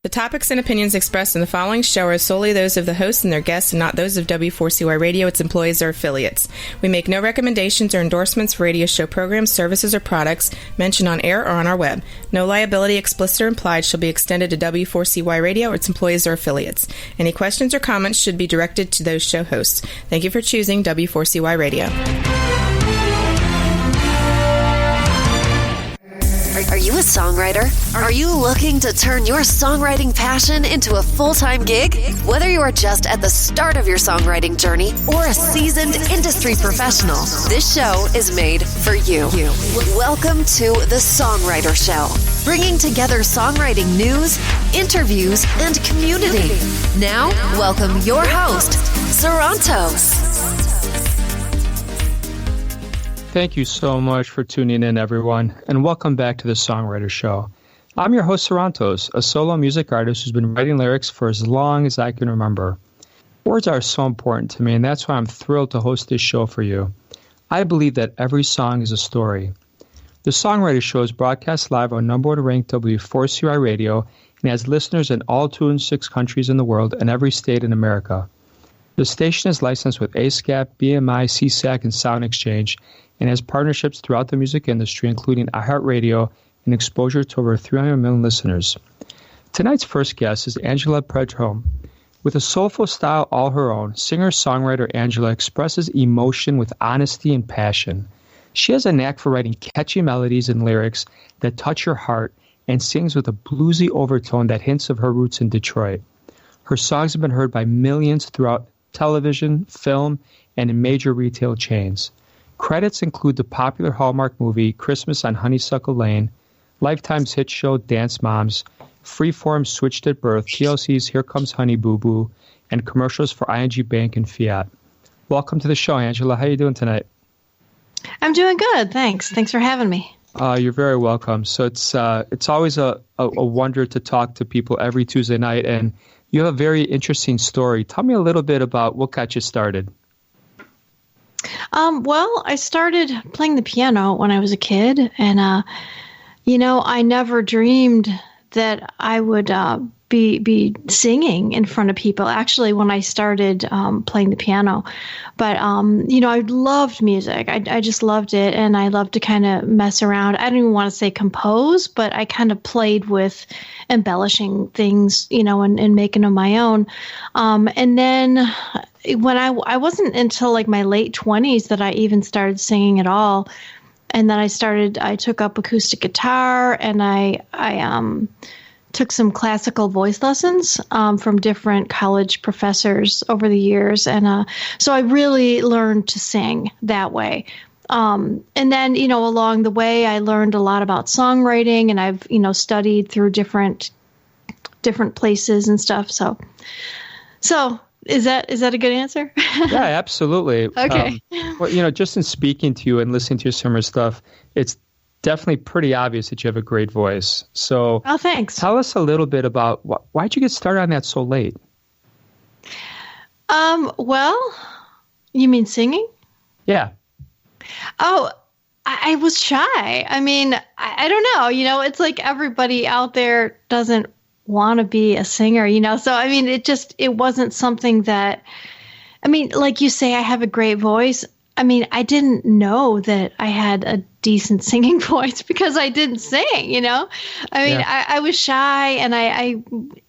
The topics and opinions expressed in the following show are solely those of the host and their guests and not those of W4CY Radio, its employees, or affiliates. We make no recommendations or endorsements for radio show programs, services, or products mentioned on air or on our web. No liability, explicit or implied, shall be extended to W4CY Radio or its employees or affiliates. Any questions or comments should be directed to those show hosts. Thank you for choosing W4CY Radio. Are you a songwriter? Are you looking to turn your songwriting passion into a full-time gig? Whether you are just at the start of your songwriting journey or a seasoned industry professional, this show is made for you. Welcome to the Songwriter Show, bringing together songwriting news, interviews, and community. Now, welcome your host, Sarantos. Thank you so much for tuning in, everyone, and welcome back to the Songwriter Show. I'm your host, Sarantos, a solo music artist who's been writing lyrics for as long as I can remember. Words are so important to me, and that's why I'm thrilled to host this show for you. I believe that every song is a story. The Songwriter Show is broadcast live on number one ranked W4CY Radio and has listeners in all 206 countries in the world and every state in America. The station is licensed with ASCAP, BMI, CSAC, and Sound Exchange, and has partnerships throughout the music industry, including iHeartRadio and exposure to over 300 million listeners. Tonight's first guest is Angela Predhomme. With a soulful style all her own, singer-songwriter Angela expresses emotion with honesty and passion. She has a knack for writing catchy melodies and lyrics that touch your heart and sings with a bluesy overtone that hints of her roots in Detroit. Her songs have been heard by millions throughout television, film, and in major retail chains. Credits include the popular Hallmark movie Christmas on Honeysuckle Lane, Lifetime's hit show Dance Moms, Freeform's Switched at Birth, TLC's Here Comes Honey Boo Boo, and commercials for ING Bank and Fiat. Welcome to the show, Angela. How are you doing tonight? I'm doing good, thanks. Thanks for having me. You're very welcome. So it's always a wonder to talk to people every Tuesday night, and you have a very interesting story. Tell me a little bit about what got you started. Well, I started playing the piano when I was a kid, and, I never dreamed that I would be singing in front of people, actually, when I started playing the piano. But, I loved music. I just loved it, and I loved to kind of mess around. I don't even want to say compose, but I kind of played with embellishing things, and making them my own. And then when I wasn't until like my late 20s that I even started singing at all. And then I took up acoustic guitar, and I took some classical voice lessons from different college professors over the years. And so I really learned to sing that way. And then, along the way, I learned a lot about songwriting, and I've, studied through different places and stuff. So is that a good answer? Yeah, absolutely. Okay. Well, just in speaking to you and listening to your summer stuff, it's definitely pretty obvious that you have a great voice. So, thanks. Tell us a little bit about why'd you get started on that so late? Well, you mean singing? Yeah. Oh, I was shy. I mean, I don't know. It's like everybody out there doesn't want to be a singer, So, I mean, it wasn't something that, like you say, I have a great voice. I mean, I didn't know that I had a decent singing voice because I didn't sing, I was shy, and I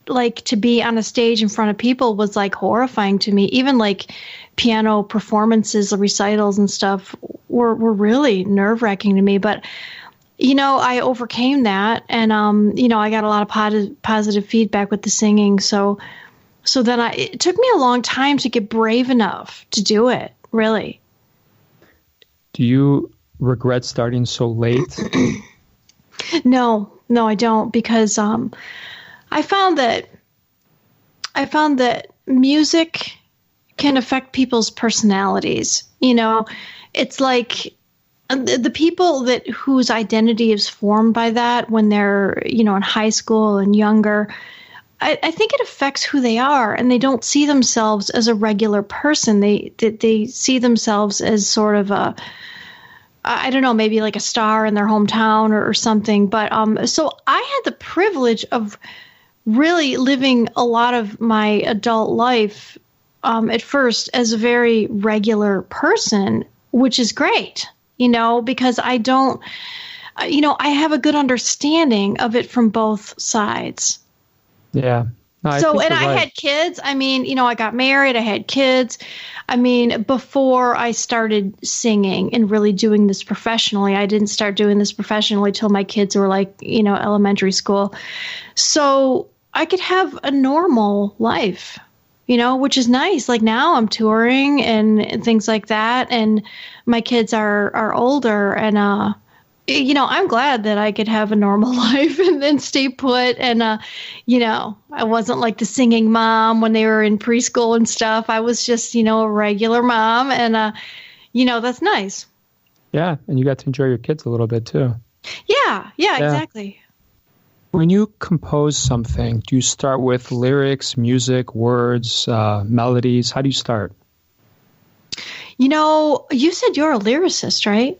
like to be on a stage in front of people was like horrifying to me. Even like piano performances, recitals and stuff were really nerve-wracking to me. But, I overcame that, and, I got a lot of positive feedback with the singing. So then it took me a long time to get brave enough to do it, really. Do you regret starting so late? No, I don't, because I found that music can affect people's personalities. It's like the people whose identity is formed by that when they're, in high school and younger, I think it affects who they are, and they don't see themselves as a regular person. They see themselves as sort of I don't know, maybe like a star in their hometown or something. But so I had the privilege of really living a lot of my adult life at first as a very regular person, which is great, because I don't, I have a good understanding of it from both sides. Yeah. No, I had kids. I mean, I got married, I had kids. I mean, before I started singing and really doing this professionally, I didn't start doing this professionally till my kids were like, elementary school. So I could have a normal life, which is nice. Like now I'm touring and things like that. And my kids are older and, I'm glad that I could have a normal life and then stay put. And, I wasn't like the singing mom when they were in preschool and stuff. I was just, a regular mom. And, that's nice. Yeah. And you got to enjoy your kids a little bit too. Yeah, exactly. When you compose something, do you start with lyrics, music, words, melodies? How do you start? You said you're a lyricist, right?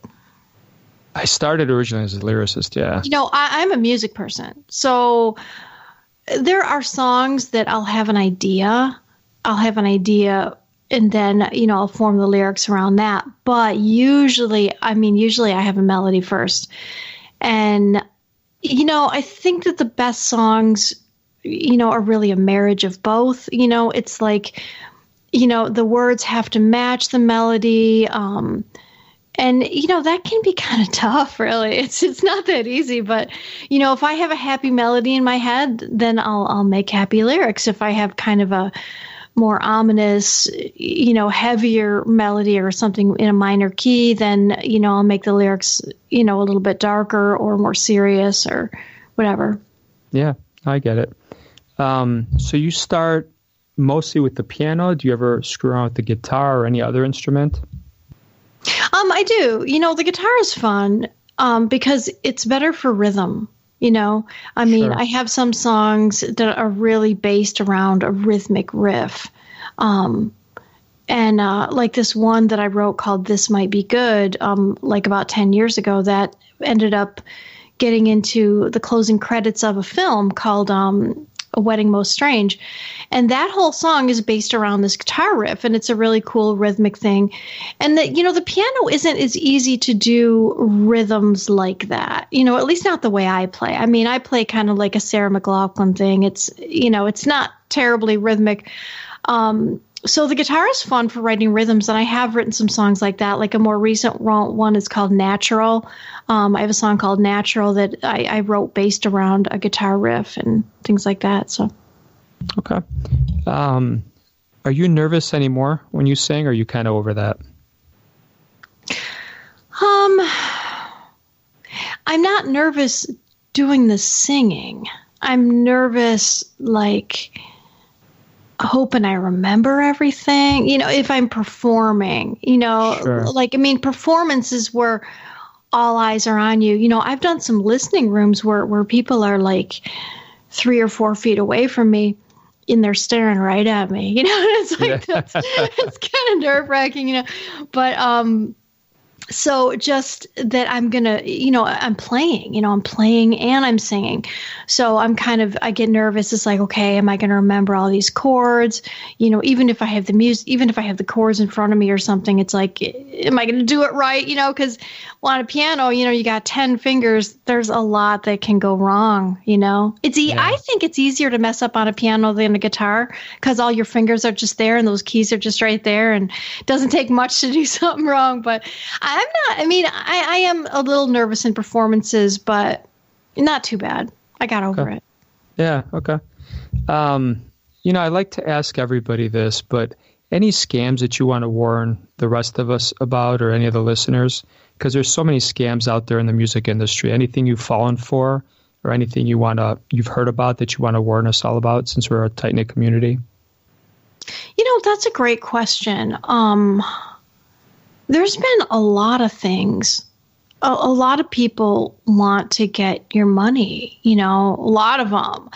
I started originally as a lyricist, yeah. I'm a music person. So there are songs that I'll have an idea. And then, I'll form the lyrics around that. But usually I have a melody first. And, I think that the best songs, are really a marriage of both. It's like, the words have to match the melody. And, that can be kind of tough, really. It's not that easy. But, if I have a happy melody in my head, then I'll make happy lyrics. If I have kind of a more ominous, heavier melody or something in a minor key, then, I'll make the lyrics, a little bit darker or more serious or whatever. Yeah, I get it. So you start mostly with the piano. Do you ever screw around with the guitar or any other instrument? I do. The guitar is fun because it's better for rhythm. Sure. I have some songs that are really based around a rhythmic riff. And like this one that I wrote called This Might Be Good, like about 10 years ago, that ended up getting into the closing credits of a film called A Wedding Most Strange. And that whole song is based around this guitar riff, and it's a really cool rhythmic thing. And the piano isn't as easy to do rhythms like that, at least not the way I play. I play kind of like a Sarah McLachlan thing. It's, it's not terribly rhythmic. So the guitar is fun for writing rhythms, and I have written some songs like that. Like a more recent one is called Natural. I have a song called Natural that I wrote based around a guitar riff and things like that. So, okay. Are you nervous anymore when you sing, or are you kind of over that? I'm not nervous doing the singing. I'm nervous, like, hoping I remember everything, if I'm performing, Sure. Performance is where all eyes are on you. I've done some listening rooms where people are like 3 or 4 feet away from me and they're staring right at me, it's like, it's kind of nerve wracking, but, so just that I'm going to, I'm playing and I'm singing. So I get nervous. It's like, okay, am I going to remember all these chords? Even if I have the music, even if I have the chords in front of me or something, it's like, am I going to do it right? Because on a piano, you got 10 fingers. There's a lot that can go wrong, I think it's easier to mess up on a piano than a guitar because all your fingers are just there and those keys are just right there. And it doesn't take much to do something wrong, but I am a little nervous in performances, but not too bad. I got over it. Yeah, okay. I like to ask everybody this, but any scams that you want to warn the rest of us about or any of the listeners? Because there's so many scams out there in the music industry. Anything you've fallen for or anything you've heard about that you want to warn us all about since we're a tight-knit community? That's a great question. There's been a lot of things. A lot of people want to get your money, a lot of them.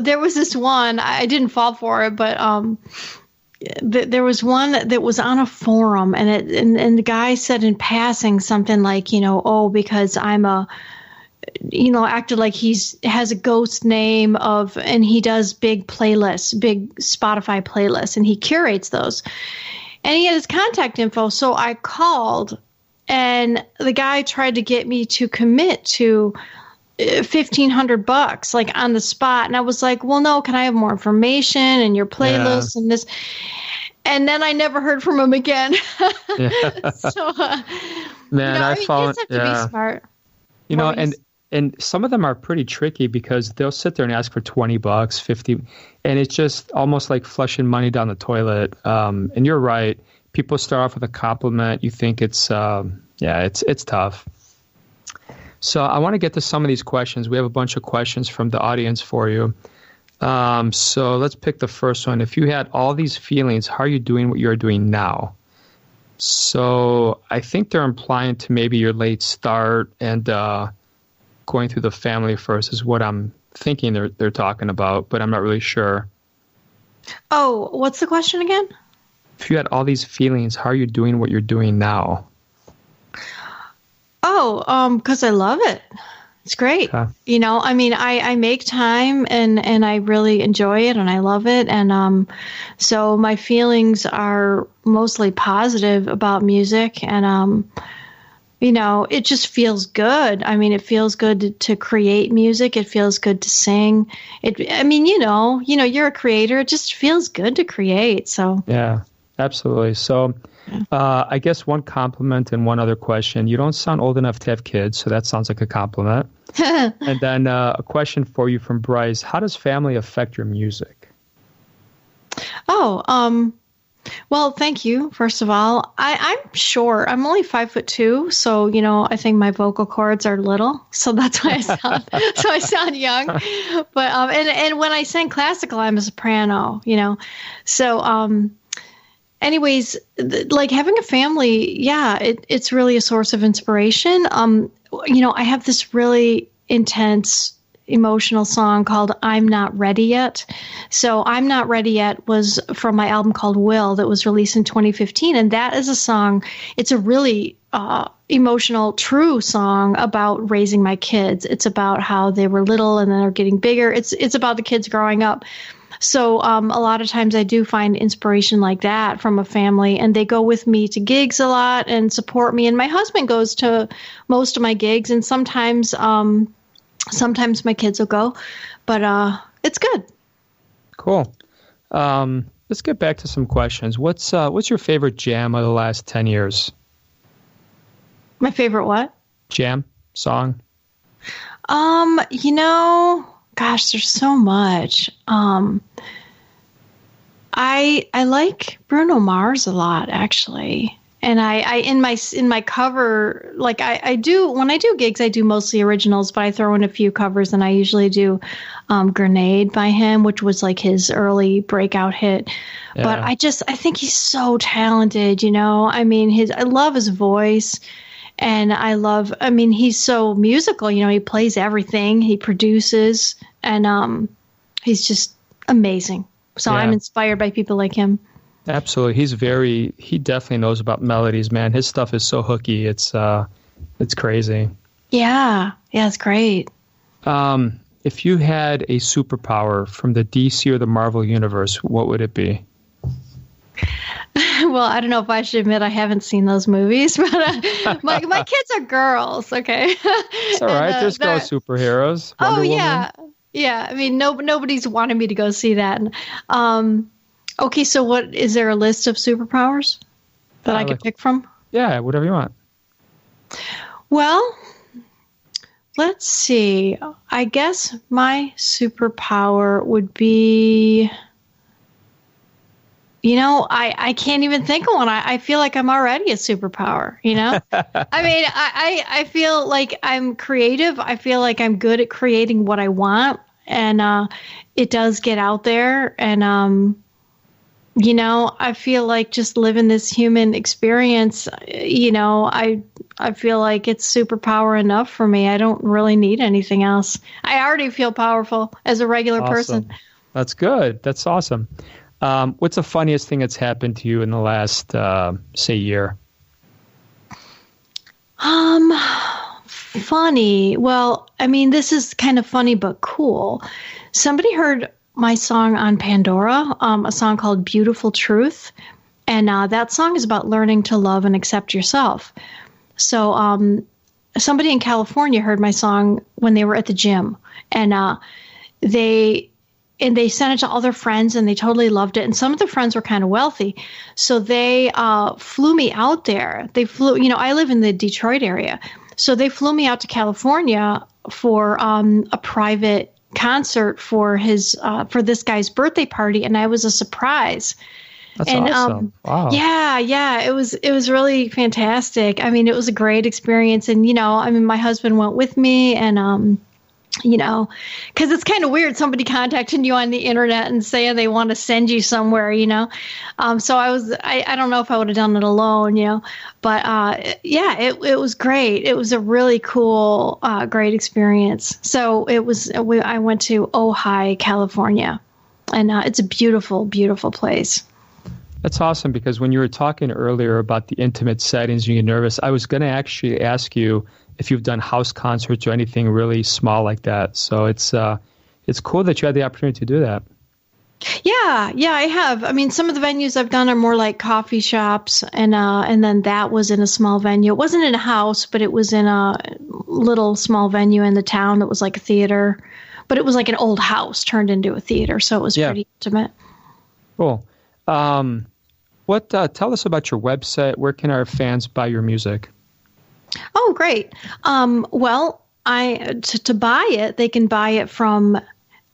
There was this one, I didn't fall for it, but there was one that was on a forum, and the guy said in passing something like, because I'm a acted like has a ghost name and he does big playlists, big Spotify playlists, and he curates those. And he had his contact info. So I called, and the guy tried to get me to commit to $1,500, like on the spot. And I was like, well, no, can I have more information and your playlist and this? And then I never heard from him again. So, man, I found, you just have to be smart. And some of them are pretty tricky because they'll sit there and ask for $20, $50, and it's just almost like flushing money down the toilet. And you're right. People start off with a compliment. You think it's tough. So I want to get to some of these questions. We have a bunch of questions from the audience for you. So let's pick the first one. If you had all these feelings, how are you doing what you're doing now? So I think they're implying to maybe your late start and going through the family first is what I'm thinking they're talking about, but I'm not really sure. Oh, what's the question again? If you had all these feelings, how are you doing what you're doing now? Oh, because I love it. It's great. Okay. I make time and I really enjoy it and I love it. And so my feelings are mostly positive about music, and it just feels good. I mean, it feels good to create music. It feels good to sing. You're a creator. It just feels good to create. So yeah, absolutely. So I guess one compliment and one other question. You don't sound old enough to have kids, so that sounds like a compliment. And then a question for you from Bryce. How does family affect your music? Well, thank you. First of all, I'm short. I'm only 5'2", so I think my vocal cords are little, so that's why I sound young. But and when I sing classical, I'm a soprano. So anyways, like having a family, it's really a source of inspiration. I have this really intense emotional song called I'm Not Ready Yet. So I'm Not Ready Yet was from my album called Will that was released in 2015. And that is a song, it's a really emotional, true song about raising my kids. It's about how they were little and then they're getting bigger. It's about the kids growing up. So a lot of times I do find inspiration like that from a family, and they go with me to gigs a lot and support me. And my husband goes to most of my gigs, and sometimes my kids will go, but it's good. Cool. Let's get back to some questions. What's your favorite jam of the last 10 years? My favorite what? Jam song. Gosh, there's so much. I like Bruno Mars a lot, actually. And I in my cover, like I do, when I do gigs, I do mostly originals, but I throw in a few covers, and I usually do Grenade by him, which was like his early breakout hit. Yeah. But I think he's so talented, I mean, I love his voice, and he's so musical, he plays everything, he produces, and he's just amazing. So I'm inspired by people like him. Absolutely. He definitely knows about melodies, man. His stuff is so hooky. It's crazy. Yeah. Yeah, it's great. If you had a superpower from the DC or the Marvel universe, what would it be? Well, I don't know if I should admit I haven't seen those movies, but my kids are girls, okay? It's all right. There's no superheroes. Wonder Woman. Yeah. I mean, nobody's wanted me to go see that. Okay, so is there a list of superpowers that I could pick from? Yeah, whatever you want. Well, let's see. I guess my superpower would be, I can't even think of one. I feel like I'm already a superpower, I mean, I feel like I'm creative. I feel like I'm good at creating what I want, and it does get out there, and I feel like just living this human experience, I feel like it's superpower enough for me. I don't really need anything else. I already feel powerful as a regular person. That's good. That's awesome. What's the funniest thing that's happened to you in the last, say, year? funny. Well, I mean, this is kind of funny but cool. Somebody heard my song on Pandora, a song called Beautiful Truth. And that song is about learning to love and accept yourself. So somebody in California heard my song when they were at the gym. And they sent it to all their friends, and they totally loved it. And some of their friends were kind of wealthy. So they flew me out there. They flew, I live in the Detroit area. So they flew me out to California for a private concert for this guy's birthday party. And I was a surprise. That's awesome. Wow. Yeah. It was really fantastic. I mean, it was a great experience. And, my husband went with me, and, because it's kind of weird, somebody contacting you on the internet and saying they want to send you somewhere, so I don't know if I would have done it alone, but it was great. It was a really cool, great experience. So I went to Ojai, California, and it's a beautiful, beautiful place. That's awesome, because when you were talking earlier about the intimate settings, you get nervous. I was going to actually ask you if you've done house concerts or anything really small like that. So it's cool that you had the opportunity to do that. Yeah, I have. I mean, some of the venues I've done are more like coffee shops, and then that was in a small venue. It wasn't in a house, but it was in a little small venue in the town that was like a theater. But it was like an old house turned into a theater, so it was pretty intimate. Cool. Tell us about your website. Where can our fans buy your music? Oh, great. Well, to buy it, they can buy it from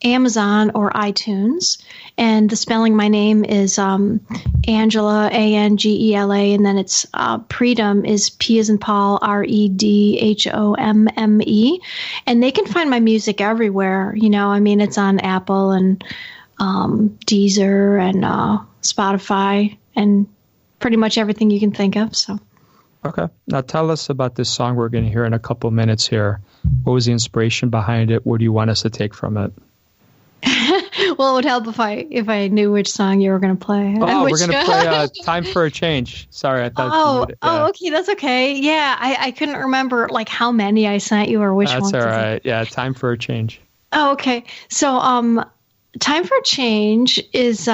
Amazon or iTunes. And the spelling, my name is Angela, Angela, and then it's Predhomme is P as in Paul, Redhomme. And they can find my music everywhere. It's on Apple and Deezer and Spotify and pretty much everything you can think of. So. Okay. Now tell us about this song we're going to hear in a couple minutes here. What was the inspiration behind it? What do you want us to take from it? Well, it would help if I knew which song you were going to play. Oh, we're going to play Time for a Change. Sorry, I thought okay, that's okay. Yeah, I couldn't remember like how many I sent you or which ones. That's all right. Yeah, Time for a Change. Oh, okay. So Time for a Change is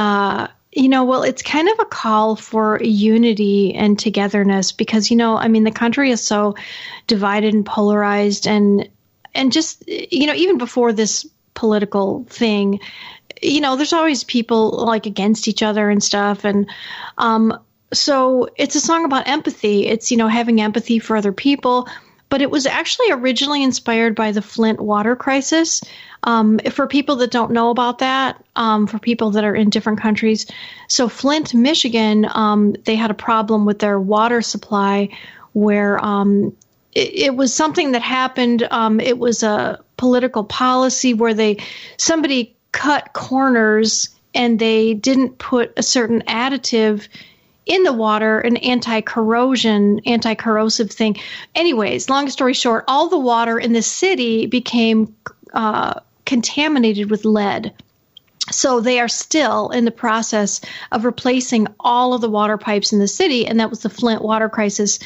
it's kind of a call for unity and togetherness because, the country is so divided and polarized and just, even before this political thing, there's always people like against each other and stuff. And so it's a song about empathy. It's, having empathy for other people. But it was actually originally inspired by the Flint water crisis. For people that don't know about that, for people that are in different countries. So Flint, Michigan, they had a problem with their water supply where it was something that happened. It was a political policy where somebody cut corners and they didn't put a certain additive in the water, an anti-corrosive thing. Anyways, long story short, all the water in the city became contaminated with lead. So they are still in the process of replacing all of the water pipes in the city, and that was the Flint water crisis.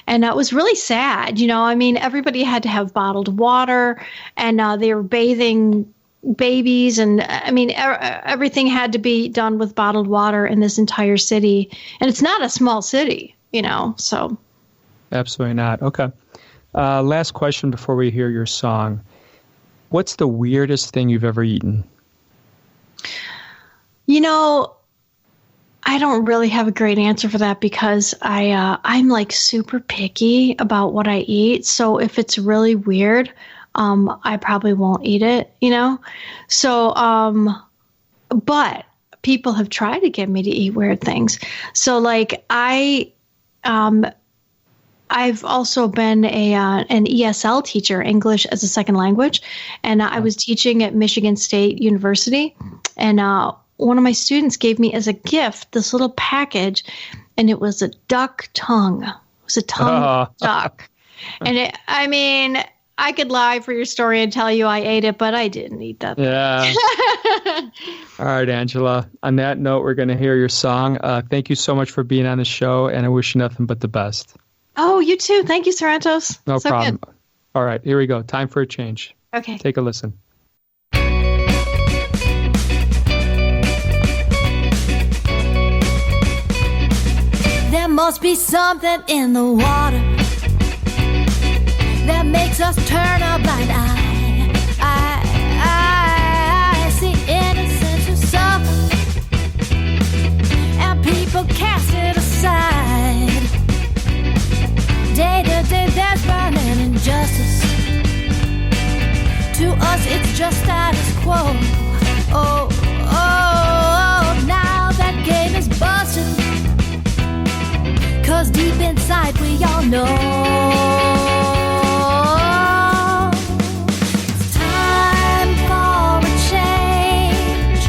And it was really sad. Everybody had to have bottled water, and they were bathing babies, and everything had to be done with bottled water in this entire city. And it's not a small city, so. Absolutely not. Okay. Last question before we hear your song. What's the weirdest thing you've ever eaten? I don't really have a great answer for that because I'm like super picky about what I eat. So if it's really weird, I probably won't eat it, So, but people have tried to get me to eat weird things. So like I've also been an ESL teacher, English as a second language, and I was teaching at Michigan State University, and one of my students gave me as a gift this little package, and it was a duck tongue. It was a tongue of duck. And I could lie for your story and tell you I ate it, but I didn't eat that. Yeah. All right, Angela. On that note, we're going to hear your song. Thank you so much for being on the show, and I wish you nothing but the best. Oh, you too. Thank you, Sorrentos. No problem. Good. All right, here we go. Time for a change. Okay. Take a listen. There must be something in the water that makes us turn a blind eye. I see innocence who suffer, and people cast it aside. Day to day there's burning injustice. To us it's just status quo. Oh, now that game is busted. 'Cause deep inside we all know it's time for a change.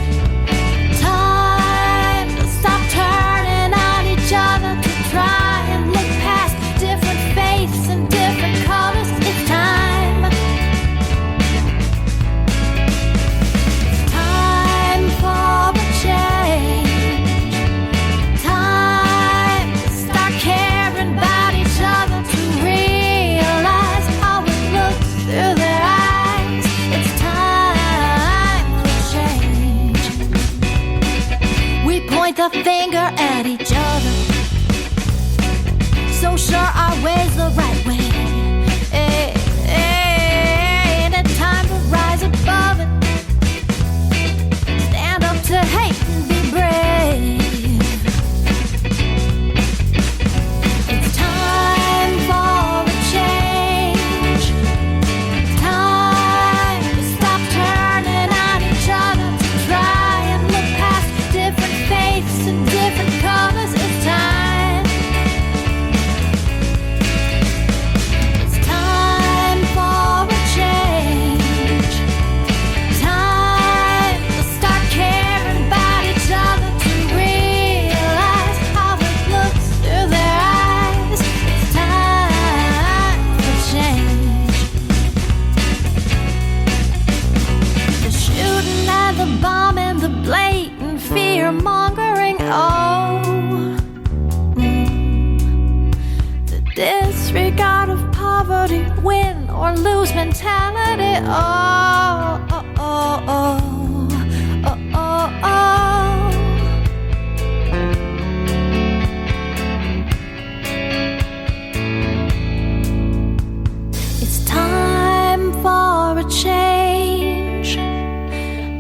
Time to stop turning on each other to try and look past different faiths and different colors. It's time. It's time for a change. Caring about each other to realize how it looks through their eyes. It's time for change. We point the finger at each other, so sure our way's the right way. Ain't it time to rise above it? Stand up to hate and be brave. Disregard of poverty, win or lose mentality. It's time for a change.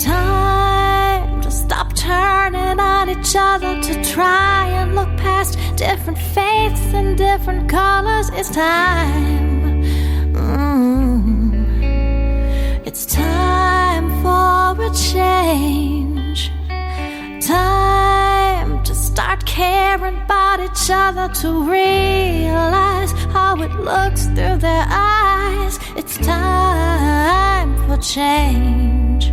Time to stop turning on each other to try and look past different faiths and different colors. It's time. It's time for a change. Time to start caring about each other to realize how it looks through their eyes. It's time for change.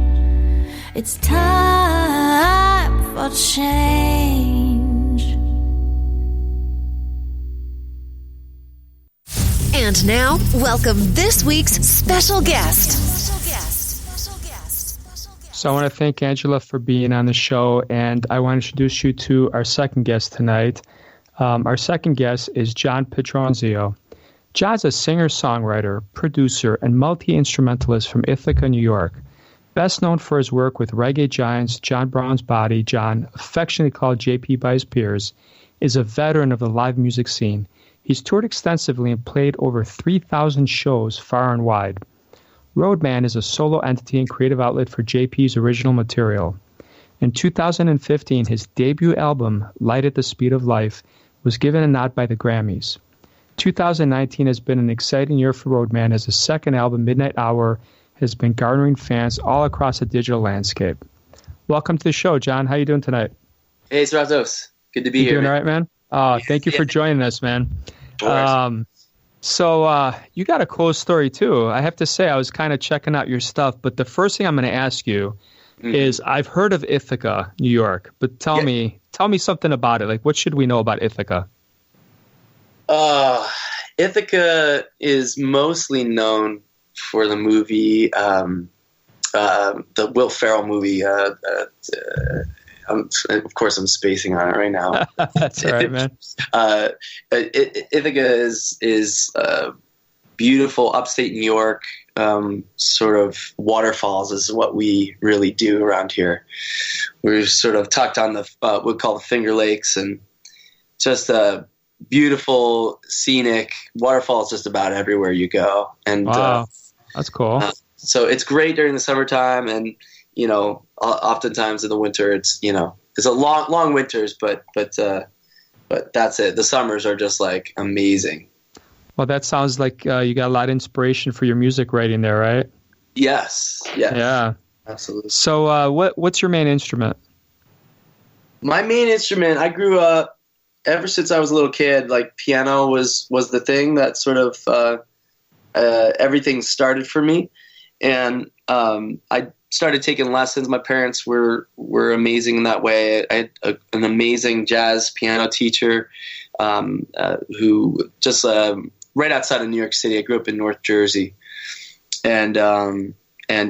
It's time for change. And now, welcome this week's special guest. So I want to thank Angela for being on the show, and I want to introduce you to our second guest tonight. Our second guest is Jon Petronzio. Jon's a singer-songwriter, producer, and multi-instrumentalist from Ithaca, New York. Best known for his work with reggae giants John Brown's Body, Jon, affectionately called JP by his peers, is a veteran of the live music scene. He's toured extensively and played over 3,000 shows far and wide. Roadman is a solo entity and creative outlet for JP's original material. In 2015, his debut album, Light at the Speed of Life, was given a nod by the Grammys. 2019 has been an exciting year for Roadman as his second album, Midnight Hour, has been garnering fans all across the digital landscape. Welcome to the show, Jon. How you doing tonight? Hey, Srazos. Good to be here. Doing all right, man? Thank you for joining us, man. So you got a cool story, too. I have to say, I was kind of checking out your stuff, but the first thing I'm going to ask you is, I've heard of Ithaca, New York, but tell me something about it. Like, what should we know about Ithaca? Ithaca is mostly known for the movie, the Will Ferrell movie. Of course, I'm spacing on it right now. That's all right, man. Ithaca is beautiful upstate New York, sort of waterfalls is what we really do around here. We're sort of tucked on the what we call the Finger Lakes, and just a beautiful scenic waterfalls just about everywhere you go. And wow, that's cool. So it's great during the summertime, and oftentimes in the winter it's it's a long winters, but that's it. The summers are just like amazing. Well, that sounds like you got a lot of inspiration for your music writing there, right? Yes. Yeah. Absolutely. So what's your main instrument? My main instrument, I grew up, ever since I was a little kid, like piano was the thing that sort of everything started for me. And I started taking lessons. My parents were amazing in that way. I had an amazing jazz piano teacher who just right outside of New York City. I grew up in North Jersey, and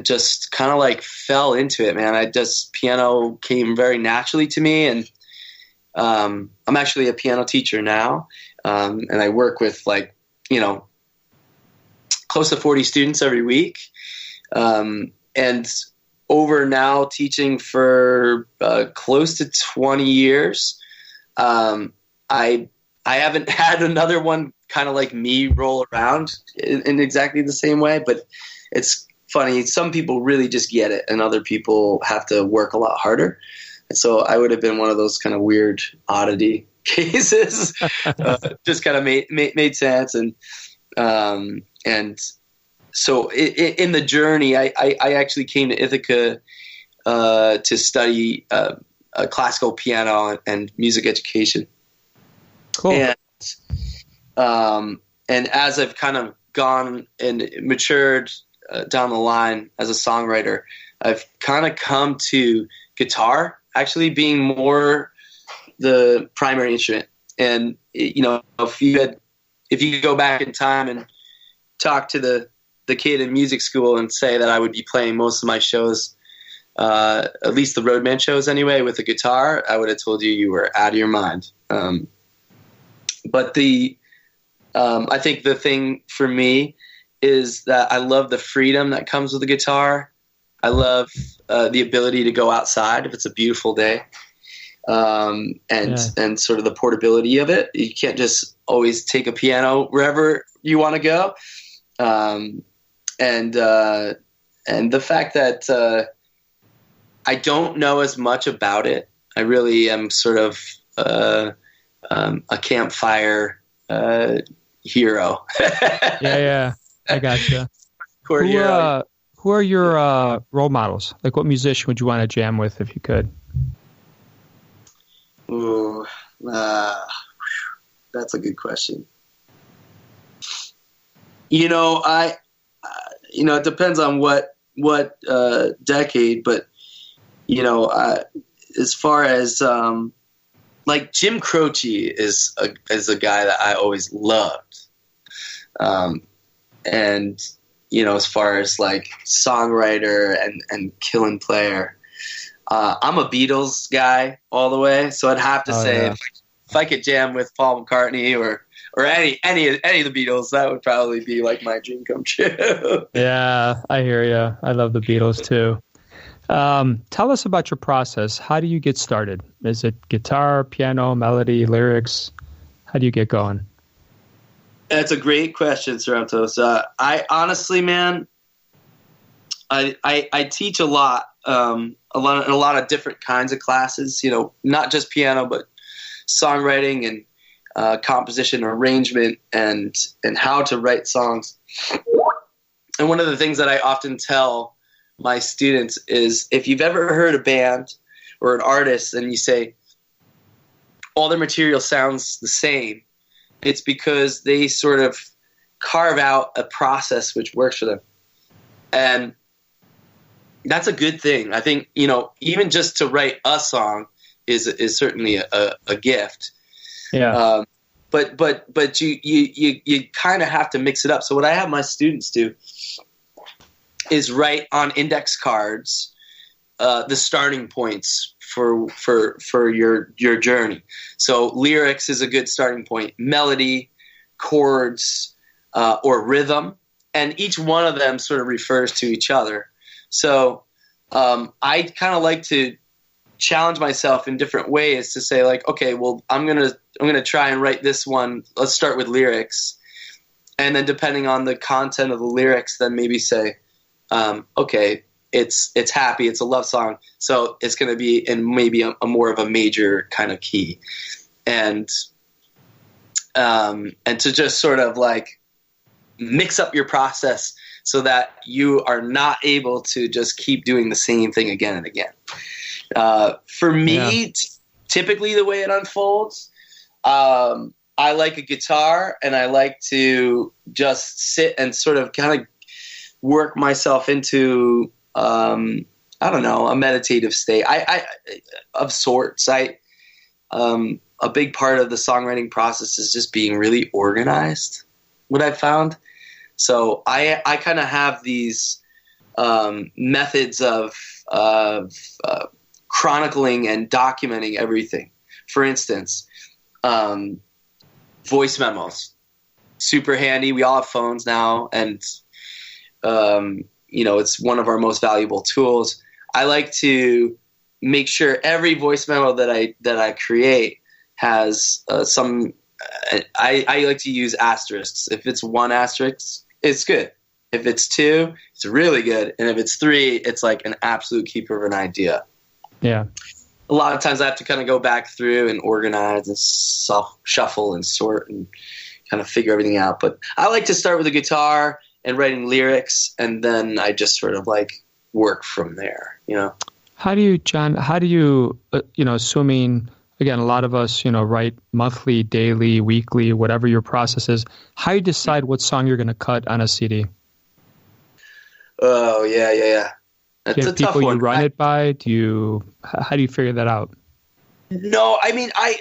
just kind of like fell into it, man. Piano came very naturally to me, and I'm actually a piano teacher now, and I work with close to 40 students every week, and over now teaching for close to 20 years. I haven't had another one kind of like me roll around in exactly the same way, but it's funny. Some people really just get it, and other people have to work a lot harder. And so I would have been one of those kind of weird oddity cases. Just kind of made sense. And so in the journey, I actually came to Ithaca to study classical piano and music education. Cool. And as I've kind of gone and matured down the line as a songwriter, I've kind of come to guitar actually being more the primary instrument. And if you go back in time and talk to the kid in music school and say that I would be playing most of my shows, at least the roadman shows anyway, with a guitar, I would have told you were out of your mind. But I think the thing for me is that I love the freedom that comes with the guitar. I love the ability to go outside if it's a beautiful day, and sort of the portability of it. You can't just always take a piano wherever you want to go, and the fact that I don't know as much about it. I really am sort of a campfire hero. Yeah, I gotcha. Who are your role models? Like, what musician would you want to jam with if you could? Ooh, that's a good question. It depends on what decade, but as far as like Jim Croce is a guy that I always loved, and as far as like songwriter and killing player, I'm a Beatles guy all the way. So I'd have to say if I could jam with Paul McCartney or any of the Beatles, that would probably be like my dream come true. Yeah, I hear you. I love the Beatles too. Tell us about your process. How do you get started? Is it guitar, piano, melody, lyrics? How do you get going? That's a great question, Sarantos. I honestly, man, I teach a lot in a lot of different kinds of classes. Not just piano, but songwriting and composition, arrangement, and how to write songs. And one of the things that I often tell my students is, if you've ever heard a band or an artist and you say all their material sounds the same, it's because they sort of carve out a process which works for them. And that's a good thing. I think, even just to write a song is certainly a gift. Yeah. But you kind of have to mix it up. So what I have my students do is write on index cards the starting points for your journey. So lyrics is a good starting point. Melody, chords, or rhythm, and each one of them sort of refers to each other. So I kind of like to challenge myself in different ways to say, like, okay, well, I'm gonna try and write this one. Let's start with lyrics, and then depending on the content of the lyrics, then maybe say, okay, it's happy, it's a love song, so it's going to be in maybe a more of a major kind of key, and to just sort of like mix up your process so that you are not able to just keep doing the same thing again and again. For me, typically the way it unfolds, I like a guitar, and I like to just sit and sort of kind of work myself into, I don't know, a meditative state. I of sorts. A big part of the songwriting process is just being really organized, what I've found. So I kind of have these methods of chronicling and documenting everything. For instance, voice memos, super handy. We all have phones now, and it's one of our most valuable tools. I like to make sure every voice memo that I create has some. I like to use asterisks. If it's 1 asterisk, it's good. If it's 2, it's really good, and if it's 3, it's like an absolute keeper of an idea. Yeah. A lot of times I have to kind of go back through and organize and shuffle and sort and kind of figure everything out. But I like to start with the guitar and writing lyrics, and then I just sort of like work from there, How do you, John, assuming, again, a lot of us, write monthly, daily, weekly, whatever your process is, how do you decide what song you're going to cut on a CD? Oh, yeah. That's do you have a tough people one. You run it by? How do you figure that out? No, I mean, I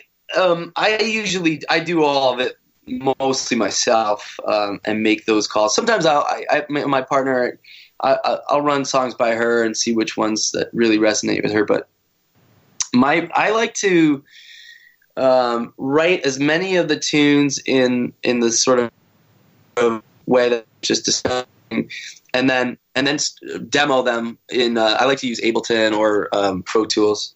do all of it mostly myself, and make those calls. Sometimes my partner, I'll run songs by her and see which ones that really resonate with her. But I like to write as many of the tunes in the sort of way that just describing, and then demo them in. I like to use Ableton or Pro Tools.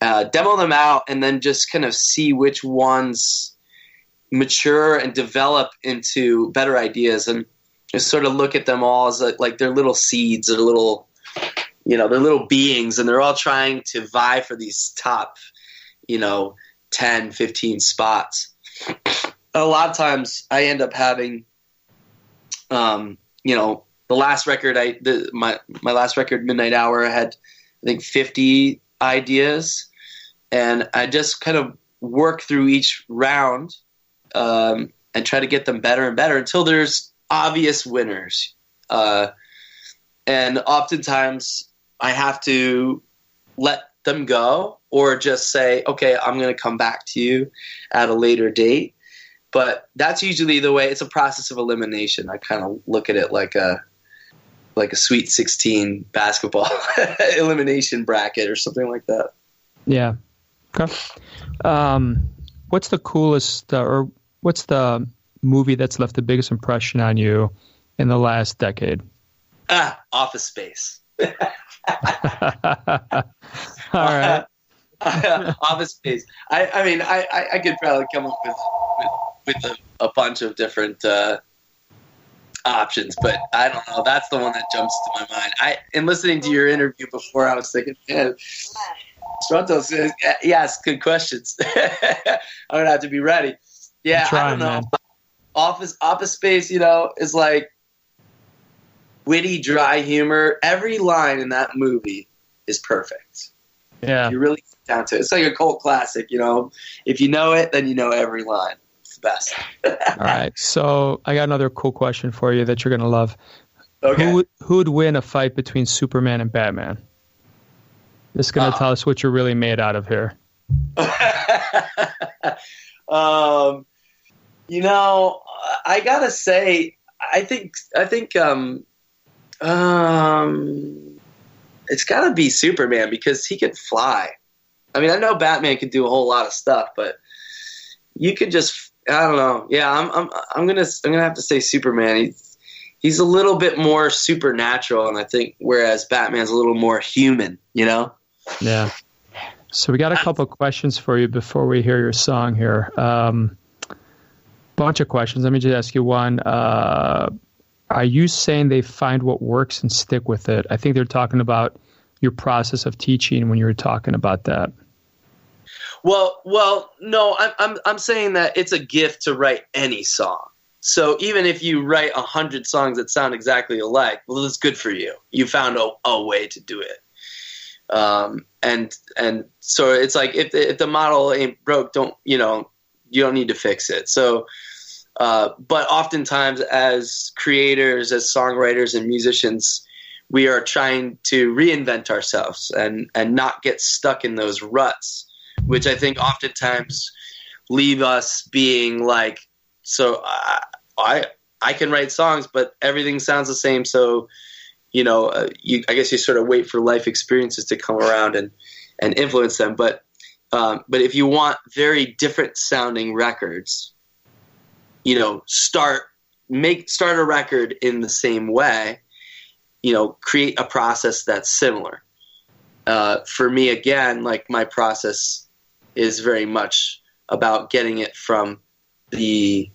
Demo them out, and then just kind of see which ones mature and develop into better ideas, and just sort of look at them all as like they're little seeds, or little, they're little beings, and they're all trying to vie for these top, 10, 15 spots. A lot of times I end up having, the last record, my last record, Midnight Hour, I had, I think, 50 ideas, and I just kind of work through each round, and try to get them better and better until there's obvious winners. And oftentimes I have to let them go, or just say, okay, I'm going to come back to you at a later date. But that's usually the way. It's a process of elimination. I kind of look at it like a Sweet 16 basketball elimination bracket or something like that. Yeah. Okay. What's the coolest, or what's the movie that's left the biggest impression on you in the last decade? Office Space. All right. Office Space. I mean, I could probably come up with a bunch of different options, but I don't know. That's the one that jumps to my mind. In listening to your interview before, I was thinking, man, Toronto says, yes, good questions. I'm gonna have to be ready. Yeah, I don't know. Man. Office Space, is like witty, dry humor. Every line in that movie is perfect. Yeah, you really get down to it. It's like a cult classic. If you know it, then you know every line. It's the best. All right, so I got another cool question for you that you're gonna love. Okay, who would win a fight between Superman and Batman? This is gonna tell us what you're really made out of here. I gotta say, I think it's gotta be Superman, because he can fly. I mean, I know Batman can do a whole lot of stuff, but you could just I don't know. Yeah, I'm gonna have to say Superman. He's a little bit more supernatural, and I think whereas Batman's a little more human. You know? Yeah. So we got a couple of questions for you before we hear your song here. Bunch of questions. Let me just ask you one. Are you saying they find what works and stick with it? I think they're talking about your process of teaching when you were talking about that. Well, no, I'm saying that it's a gift to write any song. So even if you write 100 songs that sound exactly alike, well, it's good for you. You found a way to do it. And so it's like if the model ain't broke, you don't need to fix it. So, but oftentimes as creators, as songwriters and musicians, we are trying to reinvent ourselves and not get stuck in those ruts, which I think oftentimes leave us being like, so I can write songs, but everything sounds the same. So, I guess you sort of wait for life experiences to come around and influence them. But if you want very different sounding records, start a record in the same way, create a process that's similar. For me, again, like my process is very much about getting it from the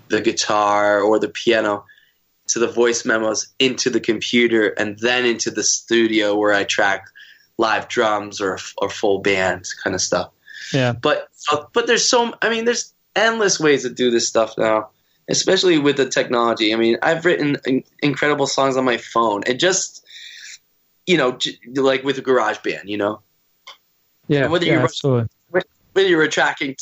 guitar or the piano to the voice memos into the computer and then into the studio where I track live drums or full band kind of stuff. Yeah. But there's there's endless ways to do this stuff now, especially with the technology. I mean, I've written incredible songs on my phone and just, like with a GarageBand, Yeah. Whether Absolutely. Whether you're tracking,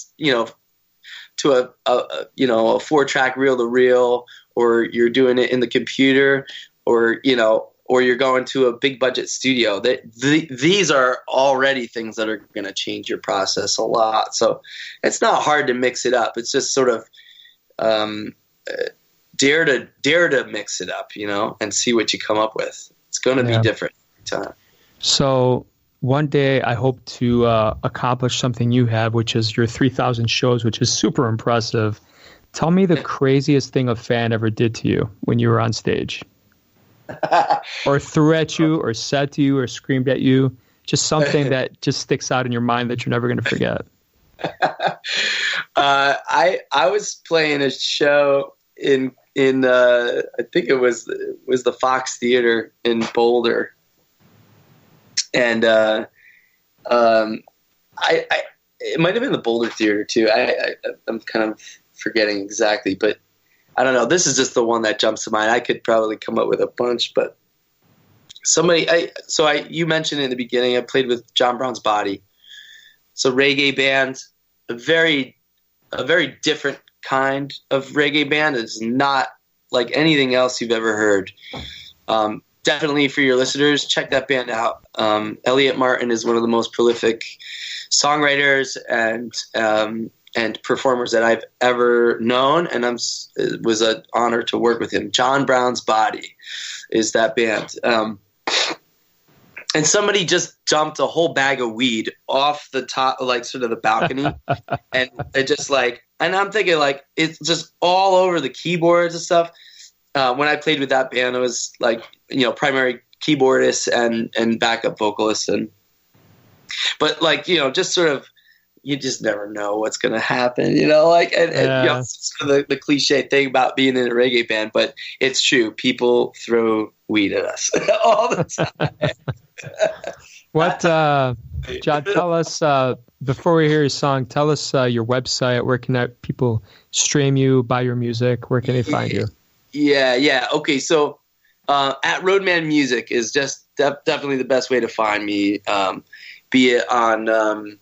to a 4-track reel-to-reel, or you're doing it in the computer, or you're going to a big budget studio. These are already things that are going to change your process a lot. So it's not hard to mix it up. It's just sort of dare to mix it up, and see what you come up with. It's going to be different every time. So one day I hope to accomplish something you have, which is your 3,000 shows, which is super impressive. Tell me the craziest thing a fan ever did to you when you were on stage. Or threw at you, or said to you, or screamed at you. Just something that just sticks out in your mind that you're never going to forget. I was playing a show in I think it was the Fox Theater in Boulder, and it might have been the Boulder Theater too. I'm kind of forgetting exactly, but I don't know. This is just the one that jumps to mind. I could probably come up with a bunch, but you mentioned in the beginning, I played with John Brown's Body. It's a reggae band, a very different kind of reggae band. It's not like anything else you've ever heard. Definitely for your listeners, check that band out. Elliot Martin is one of the most prolific songwriters and performers that I've ever known, and it was an honor to work with him. John Brown's Body is that band. And somebody just dumped a whole bag of weed off the top, like sort of the balcony, and it just and I'm thinking it's just all over the keyboards and stuff. When I played with that band, it was primary keyboardist and backup vocalist, but just sort of, you just never know what's going to happen, it's sort of the cliche thing about being in a reggae band, but it's true. People throw weed at us all the time. What, John, tell us, before we hear your song, tell us your website. Where can people stream you, buy your music? Where can they find you? Yeah. Okay. So, at Roadman Music is just definitely the best way to find me. Be it on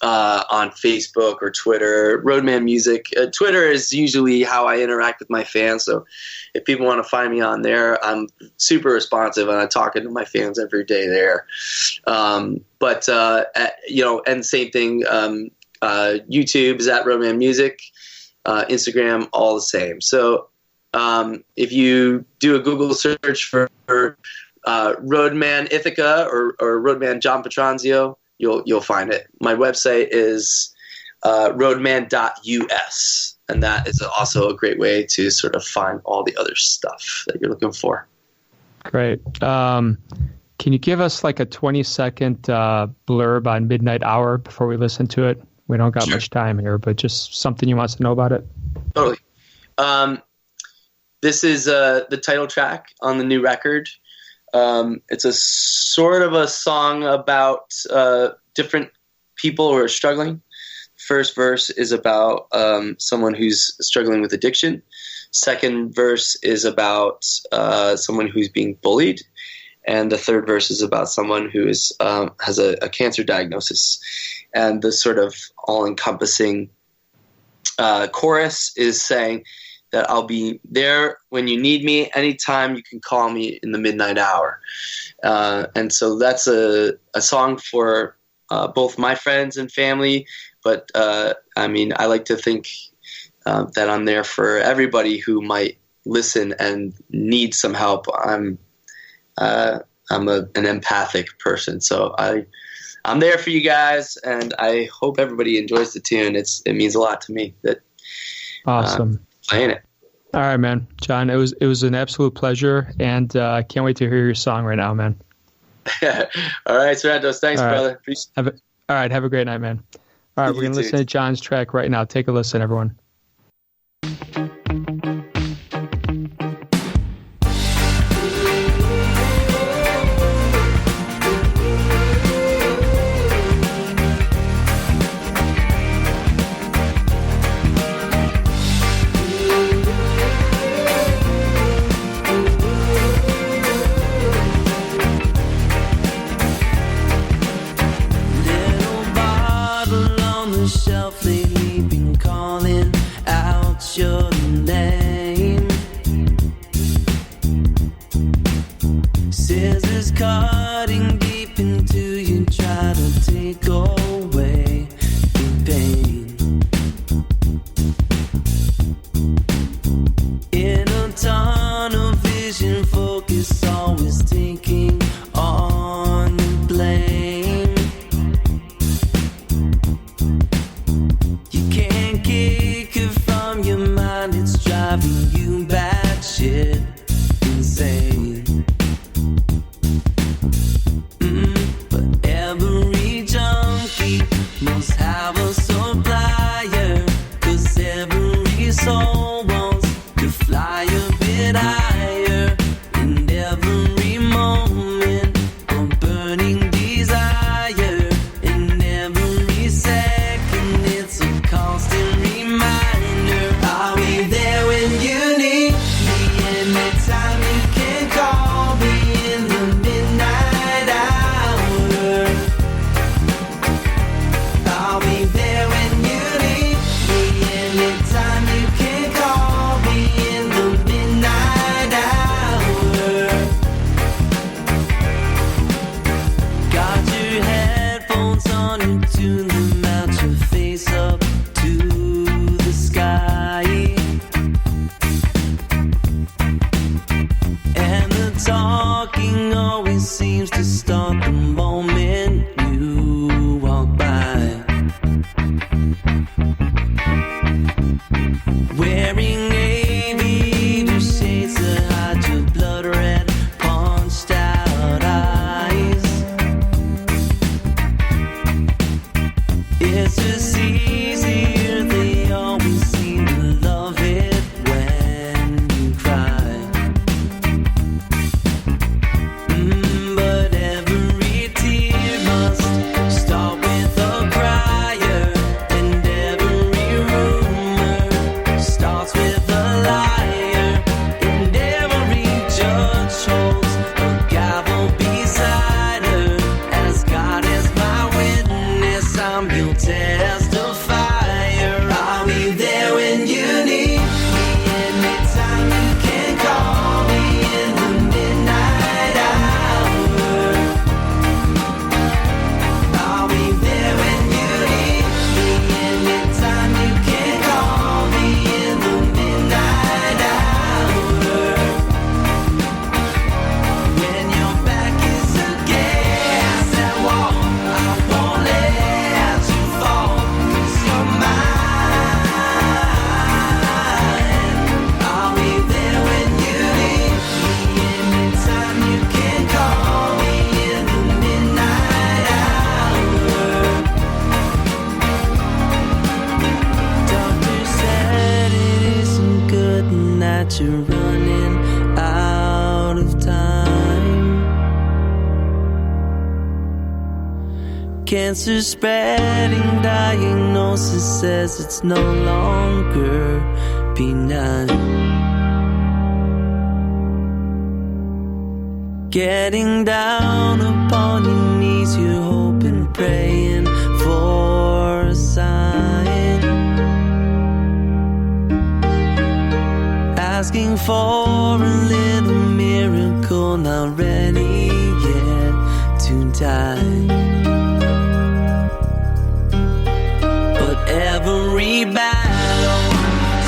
Facebook or Twitter. Roadman Music. Twitter is usually how I interact with my fans. So if people want to find me on there, I'm super responsive and I'm talking to my fans every day there. And same thing. YouTube is at Roadman Music. Instagram, all the same. So if you do a Google search for Roadman Ithaca or Roadman Jon Petronzio, you'll find it. My website is roadman.us. And that is also a great way to sort of find all the other stuff that you're looking for. Great. Can you give us like a 20-second blurb on Midnight Hour before we listen to it? We don't got much time here, but just something you want us to know about it. Totally. This is the title track on the new record. It's a sort of a song about different people who are struggling. First verse is about someone who's struggling with addiction. Second verse is about someone who's being bullied. And the third verse is about someone who is has a cancer diagnosis. And the sort of all-encompassing chorus is saying that I'll be there when you need me. Anytime you can call me in the midnight hour. And so that's a song for both my friends and family. But I mean, I like to think that I'm there for everybody who might listen and need some help. I'm an empathic person, so I'm there for you guys, and I hope everybody enjoys the tune. It means a lot to me that awesome playing it. All right, man, John. It was an absolute pleasure, and I can't wait to hear your song right now, man. All right, Sorrentos. Thanks, brother. All right, have a great night, man. All right, we're going to listen to John's track right now. Take a listen, everyone. Shelf lately been calling. cancer spreading, diagnosis says it's no longer benign. Getting down upon your knees, you're hoping, praying for a sign, asking for a little miracle, not ready yet to die. But every battle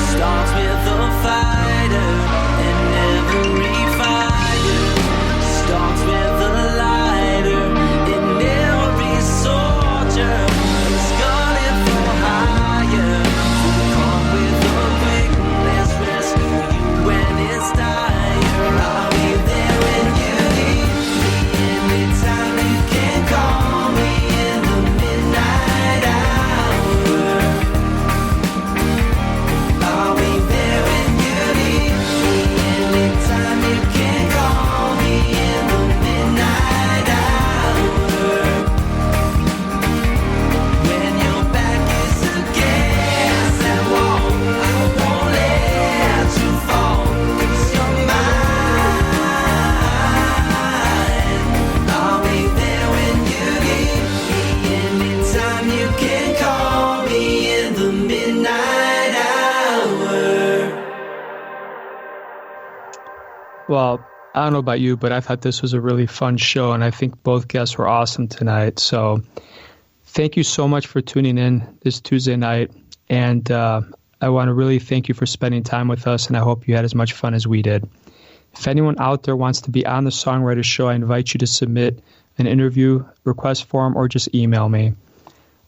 starts with a fighter, and every fighter starts with a lighter, and every soldier is gunning for higher. Come with a quickness, rescue you when it's dire. I'll be there when you need me, anytime you can call me in the midnight hour. I'll be there when you need me, anytime you can call me in the midnight hour. When your back is against that wall, I won't let you fall, 'cause you're mine. I'll be there when you need me, anytime you can call me in the midnight hour. Well, I don't know about you, but I thought this was a really fun show, and I think both guests were awesome tonight. So thank you so much for tuning in this Tuesday night, and I want to really thank you for spending time with us, and I hope you had as much fun as we did. If anyone out there wants to be on the Songwriter Show, I invite you to submit an interview request form or just email me.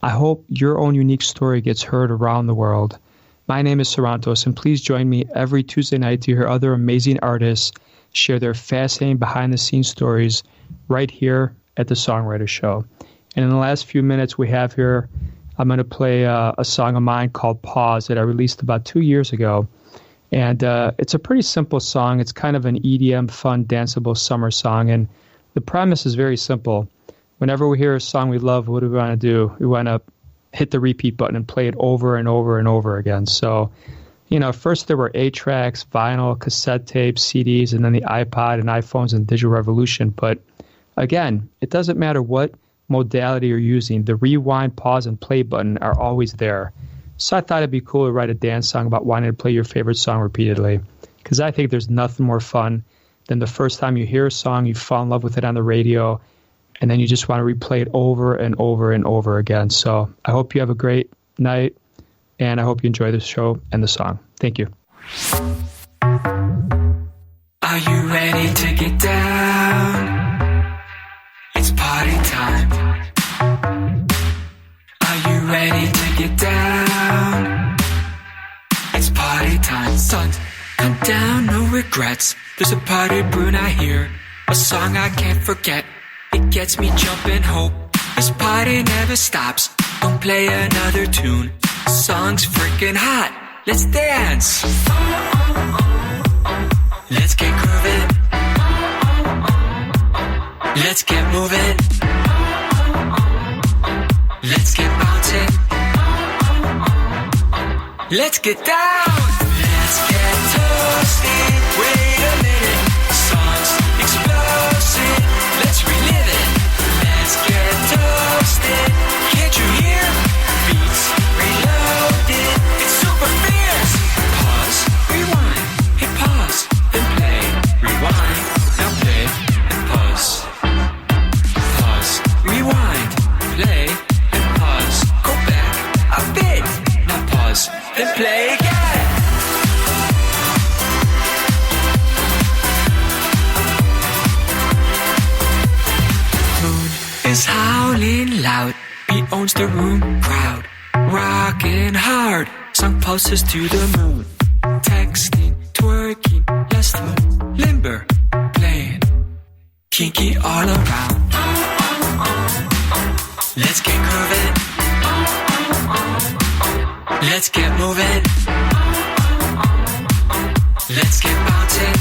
I hope your own unique story gets heard around the world. My name is Sarantos, and please join me every Tuesday night to hear other amazing artists share their fascinating behind-the-scenes stories right here at the Songwriter Show. And in the last few minutes we have here, I'm going to play a song of mine called Pause that I released about 2 years ago. And it's a pretty simple song. It's kind of an EDM, fun, danceable summer song. And the premise is very simple. Whenever we hear a song we love, what do we want to do? We want to hit the repeat button and play it over and over and over again. So, you know, first there were 8-tracks, vinyl, cassette tapes, CDs, and then the iPod and iPhones and digital revolution. But again, it doesn't matter what modality you're using. The rewind, pause, and play button are always there. So I thought it'd be cool to write a dance song about wanting to play your favorite song repeatedly, because I think there's nothing more fun than the first time you hear a song, you fall in love with it on the radio, and then you just want to replay it over and over and over again. So I hope you have a great night, and I hope you enjoy the show and the song. Thank you. Are you ready to get down? It's party time. Are you ready to get down? It's party time. Son, come down, no regrets. There's a party brewing I hear, a song I can't forget. It gets me jumping, hope this party never stops. Don't play another tune, song's freaking hot. Let's dance. Let's get grooving. Let's get moving. Let's get bouncing. Let's get down. Let's get toasty. Wait a minute, song's explosive. Let's relive it. Let's get toasted. Can't you hear? Beats reloaded. It's super fierce. Pause, rewind. Hit pause, then play. Rewind, now play and pause. Pause, rewind, play and pause. Go back a bit. Now pause, then play again. Moon is howling loud. Beat owns the room crowd. Rocking hard. Song pulses to the moon. Texting, twerking, let's do limber. Playing, kinky all around. Let's get grooving. Let's get moving. Let's get bouncing.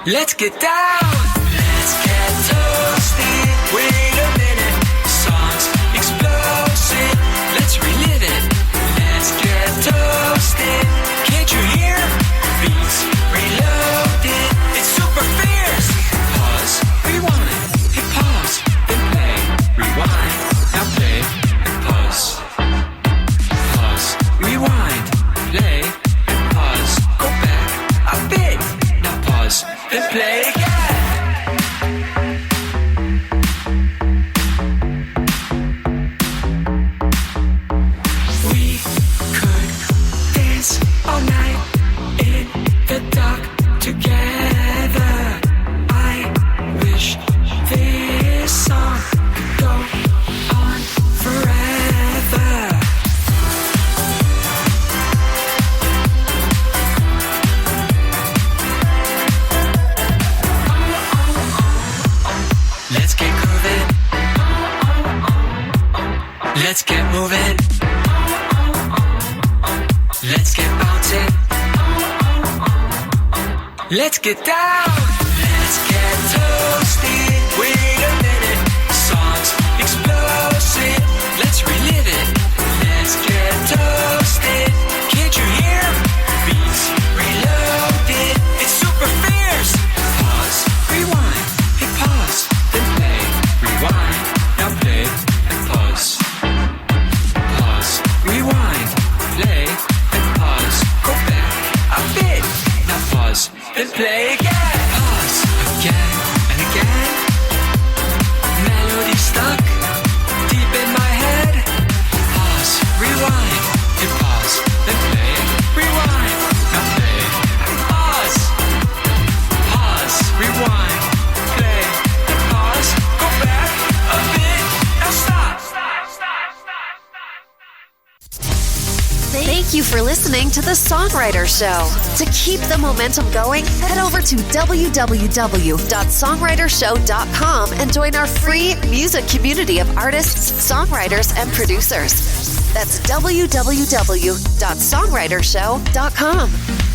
Let's get down. Let's get toasty. Wait a minute. get grooving. Let's get moving. Let's get bouncing. Let's get down. Let's get toasty. Wait a minute. Songs explosive. Let's relive it. Let's get toasted. Can't you hear? Beats reloaded. It's super fierce. Pause, rewind, hit pause, then play, rewind, now play, and pause. Pause, rewind, play, and pause. Go back a bit, now pause, then play again. Pause, again and again. Melody stuck deep in my head. Pause, rewind, hit pause, then play, rewind, now play, and pause. Pause, rewind, play, and pause. Go back a bit, now stop. Thank you for listening to The Songwriter Show. To keep the momentum going, head over to www.songwritershow.com and join our free music community of artists, songwriters, and producers. That's www.songwritershow.com.